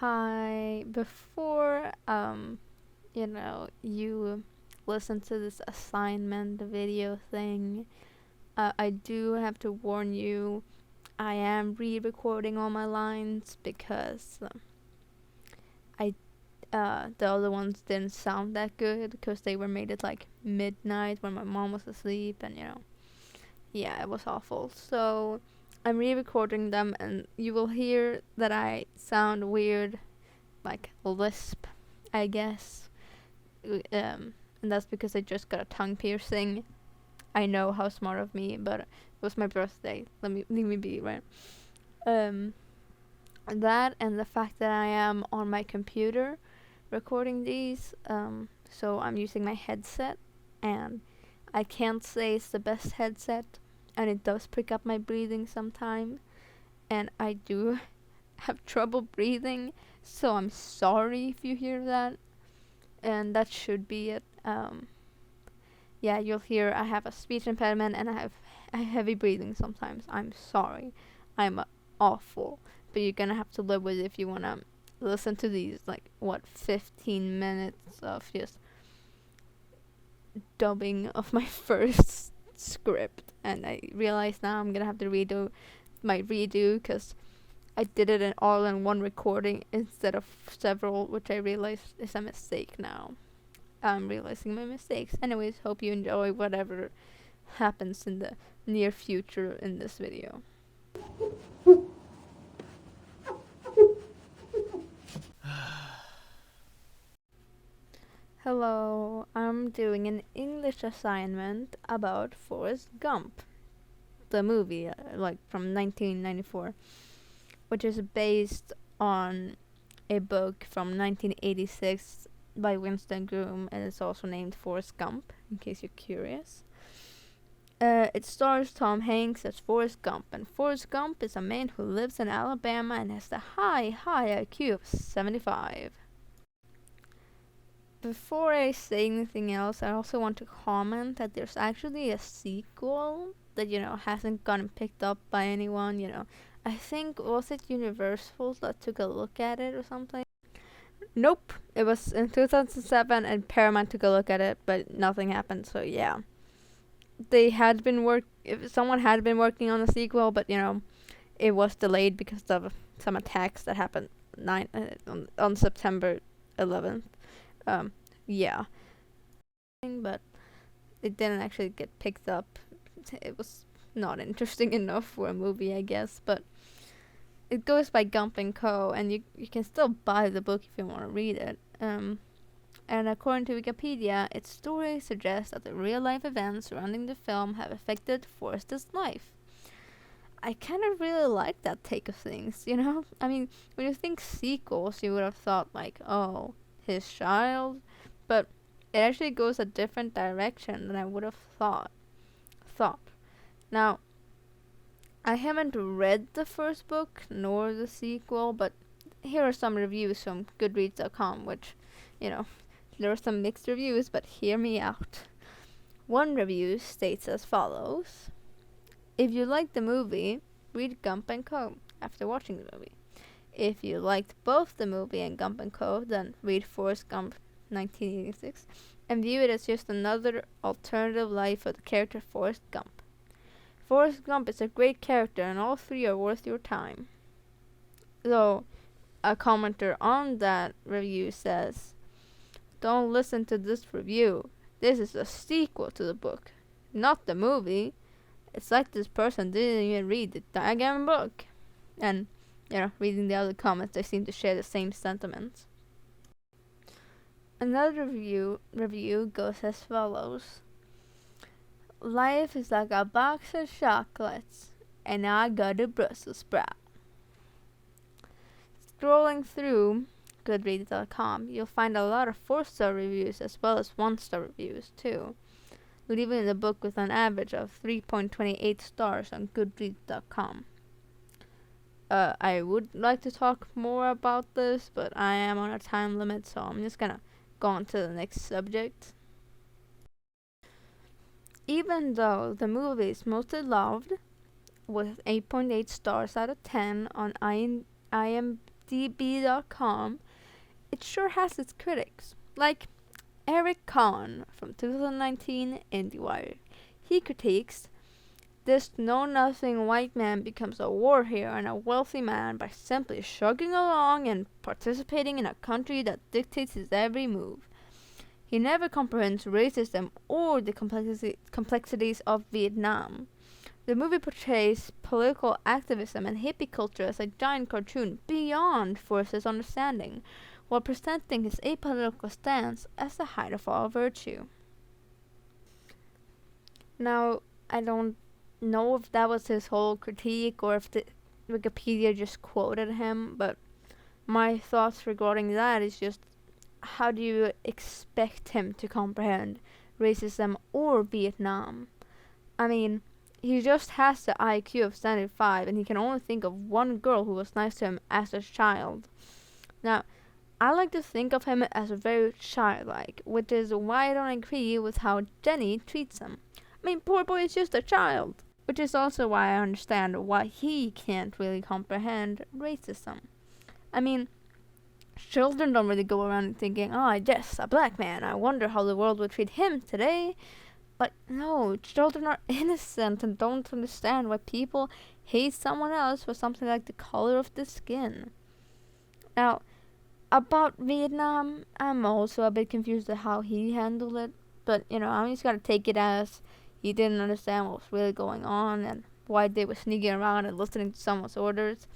Hi, before you listen to this assignment video thing, I do have to warn you, I am re-recording all my lines because I the other ones didn't sound that good because they were made at like midnight when my mom was asleep, and yeah, it was awful. So I'm re-recording them, and you will hear that I sound weird, like lisp, I guess. And that's because I just got a tongue piercing. I know, how smart of me, but it was my birthday. Leave me be, right? Um, that and the fact that I am on my computer recording these. So I'm using my headset, and I can't say it's the best headset, and it does pick up my breathing sometimes, and I do have trouble breathing. So I'm sorry if you hear that, and that should be it. Yeah, you'll hear I have a speech impediment and I have heavy breathing sometimes. I'm sorry. I'm awful. But you're gonna have to live with it if you wanna listen to these, 15 minutes of just dubbing of my first script. And I realize now I'm gonna have to redo because I did it all in one recording instead of several, which I realize is a mistake now. I'm realizing my mistakes. Anyways, hope you enjoy whatever happens in the near future in this video. Hello, I'm doing an English assignment about Forrest Gump, the movie, from 1994, which is based on a book from 1986 by Winston Groom, and it's also named Forrest Gump, in case you're curious. It stars Tom Hanks as Forrest Gump, and Forrest Gump is a man who lives in Alabama and has the high IQ of 75. Before I say anything else, I also want to comment that there's actually a sequel that, hasn't gotten picked up by anyone. I think, was it Universal that took a look at it or something? Nope, it was in 2007 and Paramount took a look at it, but nothing happened, so yeah. Someone had been working on the sequel, but it was delayed because of some attacks that happened on September 11th. Yeah. But it didn't actually get picked up. It was not interesting enough for a movie, I guess, but it goes by Gump and Co., and you can still buy the book if you want to read it. And according to Wikipedia, its story suggests that the real-life events surrounding the film have affected Forrest's life. I kind of really like that take of things, I mean, when you think sequels, you would have thought, oh, his child, but it actually goes a different direction than I would have thought. Now, I haven't read the first book nor the sequel, but here are some reviews from Goodreads.com, which, there are some mixed reviews, but hear me out. One review states as follows: if you liked the movie, read Gump and Co. after watching the movie. If you liked both the movie and Gump and Co., then read Forrest Gump 1986 and view it as just another alternative life of the character Forrest Gump. Forrest Gump is a great character, and all three are worth your time. Though, a commenter on that review says, don't listen to this review. This is a sequel to the book, not the movie. It's like this person didn't even read the daggone book. And, reading the other comments, they seem to share the same sentiments. Another review goes as follows: life is like a box of chocolates, and I got a Brussels sprout. Scrolling through Goodreads.com, you'll find a lot of 4-star reviews as well as 1-star reviews too, leaving the book with an average of 3.28 stars on Goodreads.com. I would like to talk more about this, but I am on a time limit, so I'm just gonna go on to the next subject. Even though the movie is mostly loved, with 8.8 stars out of 10 on IMDb, IMDb.com, it sure has its critics. Like Eric Kahn from 2019 IndieWire. He critiques this know-nothing white man becomes a war hero and a wealthy man by simply shrugging along and participating in a country that dictates his every move. He never comprehends racism or the complexities of Vietnam. The movie portrays political activism and hippie culture as a giant cartoon beyond Forrest's understanding, while presenting his apolitical stance as the height of all virtue. Now, I don't know if that was his whole critique or if the Wikipedia just quoted him, but my thoughts regarding that is just, how do you expect him to comprehend racism or Vietnam? I mean, he just has the IQ of 75 and he can only think of one girl who was nice to him as a child. Now, I like to think of him as very childlike, which is why I don't agree with how Jenny treats him. I mean, poor boy is just a child. Which is also why I understand why he can't really comprehend racism. I mean, children don't really go around thinking, oh, yes, a black man, I wonder how the world would treat him today. But no, children are innocent and don't understand why people hate someone else for something like the color of the skin. Now, about Vietnam, I'm also a bit confused at how he handled it. But, I'm just gonna take it as he didn't understand what was really going on and why they were sneaking around and listening to someone's orders.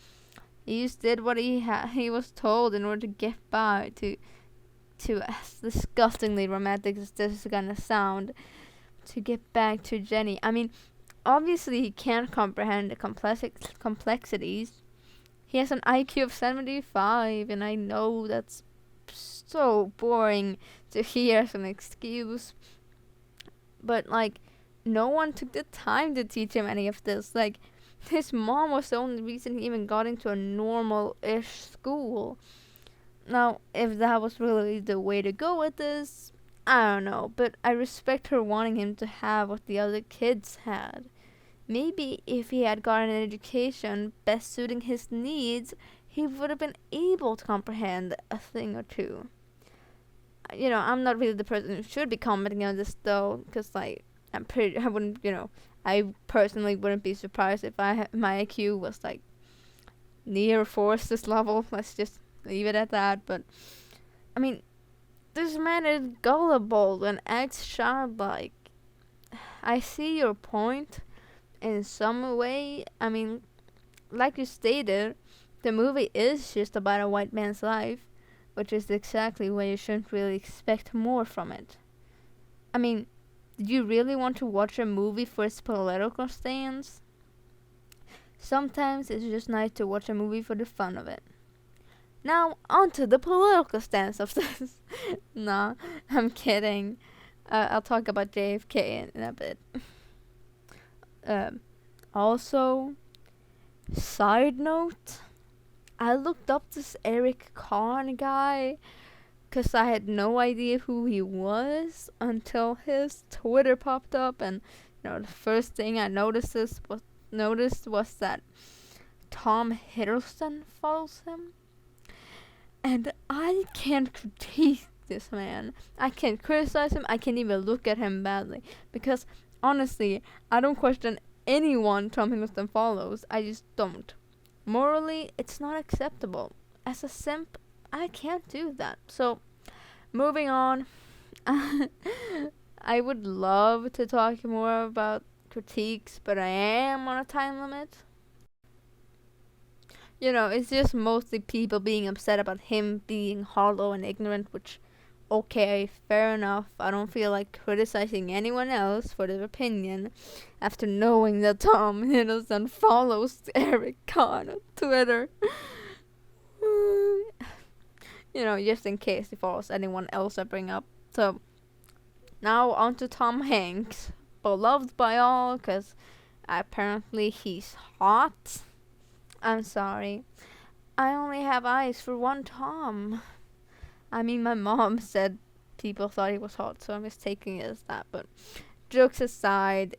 He just did what he was told in order to get by, to as disgustingly romantic as this is gonna sound, to get back to Jenny. I mean, obviously he can't comprehend the complexities. He has an IQ of 75, and I know that's so boring to hear as an excuse. But, no one took the time to teach him any of this. His mom was the only reason he even got into a normal-ish school. Now, if that was really the way to go with this, I don't know. But I respect her wanting him to have what the other kids had. Maybe if he had gotten an education best suiting his needs, he would have been able to comprehend a thing or two. I'm not really the person who should be commenting on this, though, because, I wouldn't, I personally wouldn't be surprised if my IQ was, near Forrest's level. Let's just leave it at that. But, I mean, this man is gullible and acts childlike. I see your point in some way. I mean, like you stated, the movie is just about a white man's life, which is exactly why you shouldn't really expect more from it. I mean, did you really want to watch a movie for its political stance? Sometimes it's just nice to watch a movie for the fun of it. Now, onto the political stance of this. Nah, I'm kidding. I'll talk about JFK in a bit. Also, side note, I looked up this Eric Kahn guy because I had no idea who he was until his Twitter popped up, and the first thing I noticed was that Tom Hiddleston follows him, and I can't critique this man. I can't criticize him. I can't even look at him badly because honestly, I don't question anyone Tom Hiddleston follows. I just don't. Morally, it's not acceptable. As a simp, I can't do that. So, moving on. I would love to talk more about critiques, but I am on a time limit. It's just mostly people being upset about him being hollow and ignorant, which, okay, fair enough. I don't feel like criticizing anyone else for their opinion after knowing that Tom Hiddleston follows Eric Kahn on Twitter. Just in case he follows anyone else I bring up. So, now on to Tom Hanks. Beloved by all, because apparently he's hot. I'm sorry. I only have eyes for one Tom. I mean, my mom said people thought he was hot, so I'm just taking it as that. But jokes aside,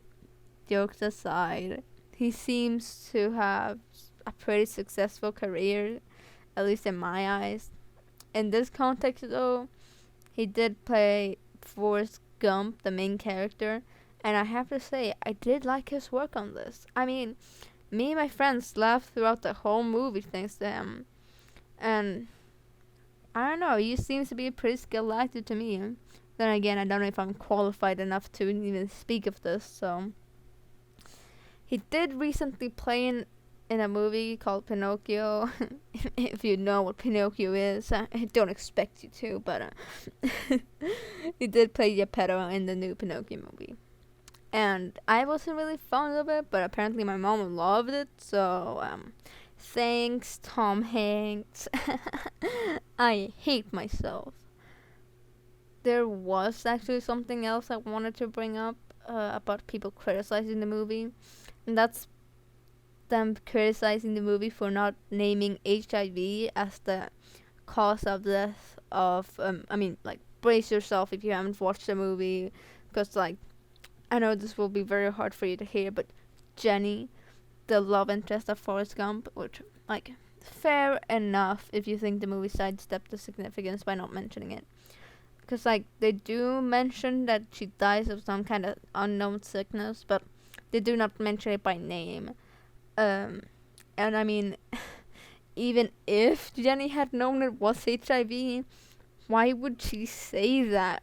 he seems to have a pretty successful career at least in my eyes. In this context, though, he did play Forrest Gump, the main character, and I have to say, I did like his work on this. I mean, me and my friends laughed throughout the whole movie thanks to him. And I don't know, he seems to be a pretty skilled actor to me. Then again, I don't know if I'm qualified enough to even speak of this, so. He did recently play in a movie called Pinocchio. If you know what Pinocchio is, I don't expect you to, but he did play Geppetto in the new Pinocchio movie. And I wasn't really fond of it, but apparently my mom loved it, so thanks, Tom Hanks. I hate myself. There was actually something else I wanted to bring up about people criticizing the movie, and that's them criticizing the movie for not naming HIV as the cause of death of, brace yourself if you haven't watched the movie, because, I know this will be very hard for you to hear, but Jenny, the love interest of Forrest Gump, which, fair enough if you think the movie sidestepped the significance by not mentioning it. Because, they do mention that she dies of some kind of unknown sickness, but they do not mention it by name. And I mean, even if Jenny had known it was HIV, why would she say that?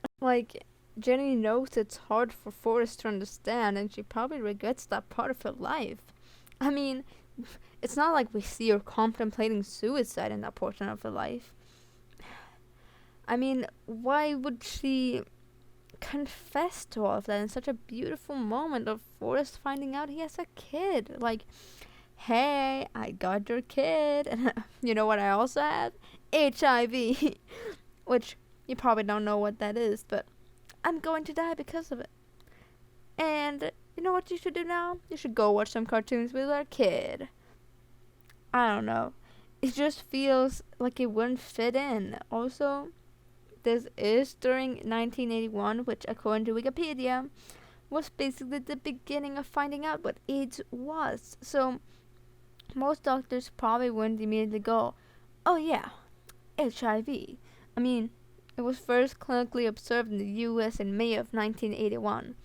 Jenny knows it's hard for Forrest to understand, and she probably regrets that part of her life. I mean, it's not like we see her contemplating suicide in that portion of her life. I mean, why would she confess to all of that in such a beautiful moment of Forrest finding out he has a kid? Hey, I got your kid. And you know what I also have? HIV. Which you probably don't know what that is, but I'm going to die because of it. And you know what you should do now? You should go watch some cartoons with our kid. I don't know. It just feels like it wouldn't fit in. Also, this is during 1981, which according to Wikipedia, was basically the beginning of finding out what AIDS was. So, most doctors probably wouldn't immediately go, oh yeah, HIV. I mean, it was first clinically observed in the US in May of 1981.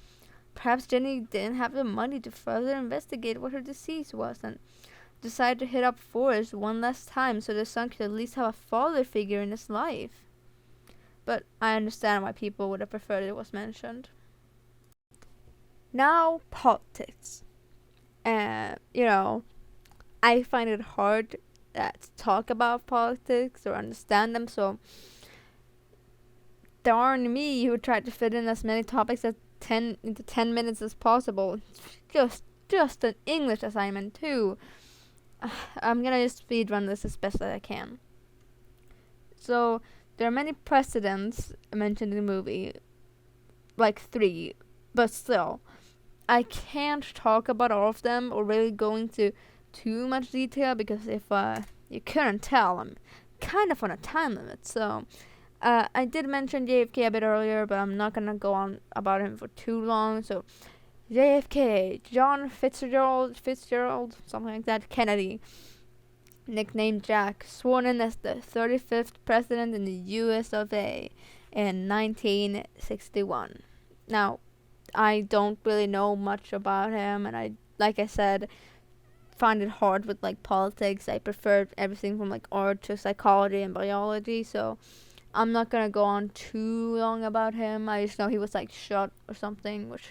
Perhaps Jenny didn't have the money to further investigate what her disease was and decided to hit up Forrest one last time so the son could at least have a father figure in his life. But I understand why people would have preferred it was mentioned. Now, politics. I find it hard to talk about politics or understand them, so darn me who tried to fit in as many topics into 10 minutes as possible. Just an English assignment too. I'm gonna just speedrun this as best as I can. So, there are many precedents mentioned in the movie, 3, but still, I can't talk about all of them or really go into too much detail because if you couldn't tell, I'm kind of on a time limit. So, I did mention JFK a bit earlier, but I'm not gonna go on about him for too long. So, JFK, John Fitzgerald, something like that, Kennedy, nicknamed Jack, sworn in as the 35th president in the US of A in 1961. Now, I don't really know much about him, and like I said, find it hard with politics. I prefer everything from art to psychology and biology, so I'm not gonna go on too long about him. I just know he was shot or something, which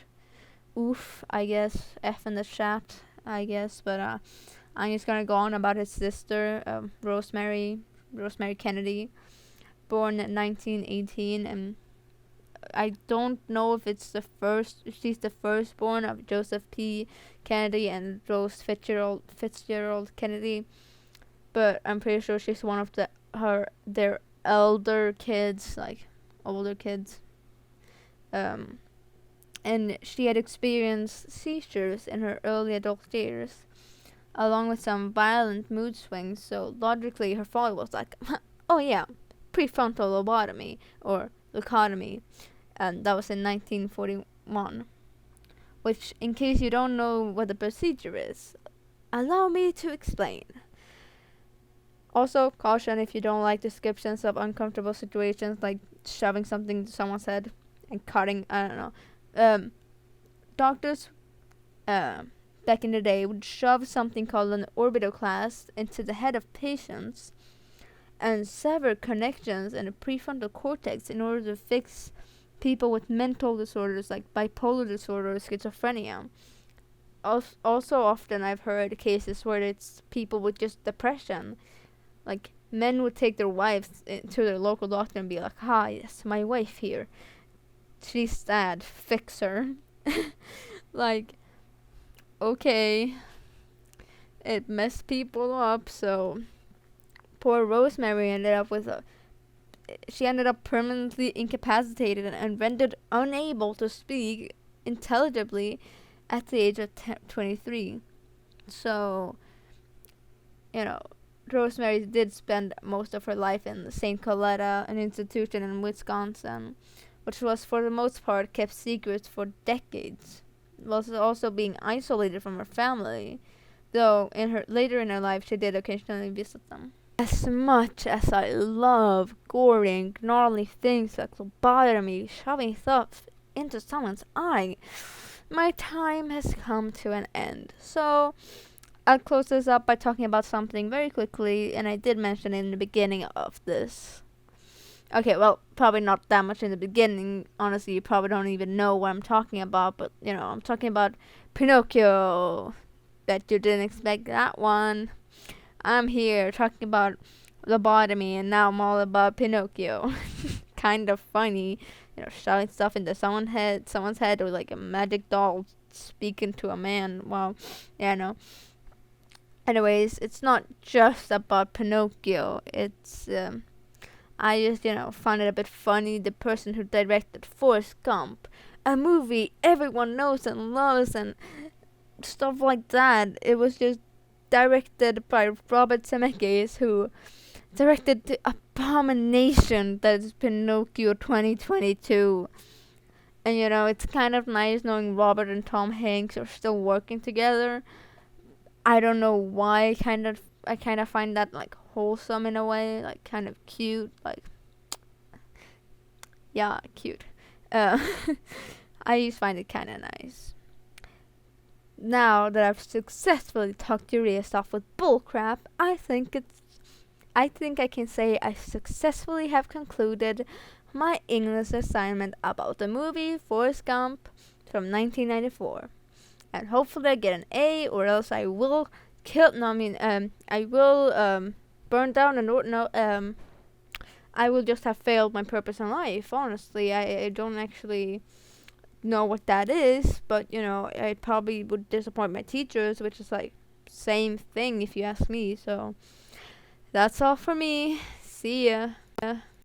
oof, I guess, F in the chat, I guess, but I'm just gonna go on about his sister, Rosemary Kennedy, born in 1918, and I don't know if she's the firstborn of Joseph P. Kennedy and Rose Fitzgerald Kennedy, but I'm pretty sure she's one of their older kids. And she had experienced seizures in her early adult years, along with some violent mood swings, so logically her father was oh yeah, prefrontal lobotomy, or leucotomy, and that was in 1941. Which, in case you don't know what the procedure is, allow me to explain. Also, caution if you don't like descriptions of uncomfortable situations like shoving something to someone's head and cutting, I don't know. Doctors back in the day would shove something called an orbitoclast into the head of patients and sever connections in the prefrontal cortex in order to fix people with mental disorders like bipolar disorder or schizophrenia. Also, often I've heard cases where it's people with just depression. Like, men would take their wives to their local doctor and be like, "Hi, yes, my wife here. She's sad. Fix her." Like, okay, it messed people up. So poor Rosemary ended up with a. She ended up permanently incapacitated and rendered unable to speak intelligibly at the age of 23. So, you know, Rosemary did spend most of her life in St. Coletta, an institution in Wisconsin, which was for the most part kept secret for decades, while also being isolated from her family, though later in her life she did occasionally visit them. As much as I love gory and gnarly things like lobotomy, shoving stuff into someone's eye, my time has come to an end. So I'll close this up by talking about something very quickly, and I did mention it in the beginning of this. Okay, well, probably not that much in the beginning. Honestly, you probably don't even know what I'm talking about, but, I'm talking about Pinocchio. Bet you didn't expect that one. I'm here talking about lobotomy, and now I'm all about Pinocchio. Kind of funny, shoving stuff into someone's head, or like a magic doll speaking to a man. Well, yeah, no. Anyways, it's not just about Pinocchio. It's I just find it a bit funny. The person who directed Forrest Gump, a movie everyone knows and loves, and stuff like that. It was just directed by Robert Zemeckis, who directed the abomination that is Pinocchio 2022. And it's kind of nice knowing Robert and Tom Hanks are still working together. I don't know why. I kind of find that like wholesome in a way, like kind of cute, like yeah, cute. Uh, I just find it kind of nice. Now that I've successfully talked your ears off with bullcrap, I think I can say I successfully have concluded my English assignment about the movie Forrest Gump from 1994. And hopefully I get an A, or else I will I will burn down I will just have failed my purpose in life. Honestly, I don't actually know what that is, but I probably would disappoint my teachers, which is like same thing if you ask me. So that's all for me. See ya.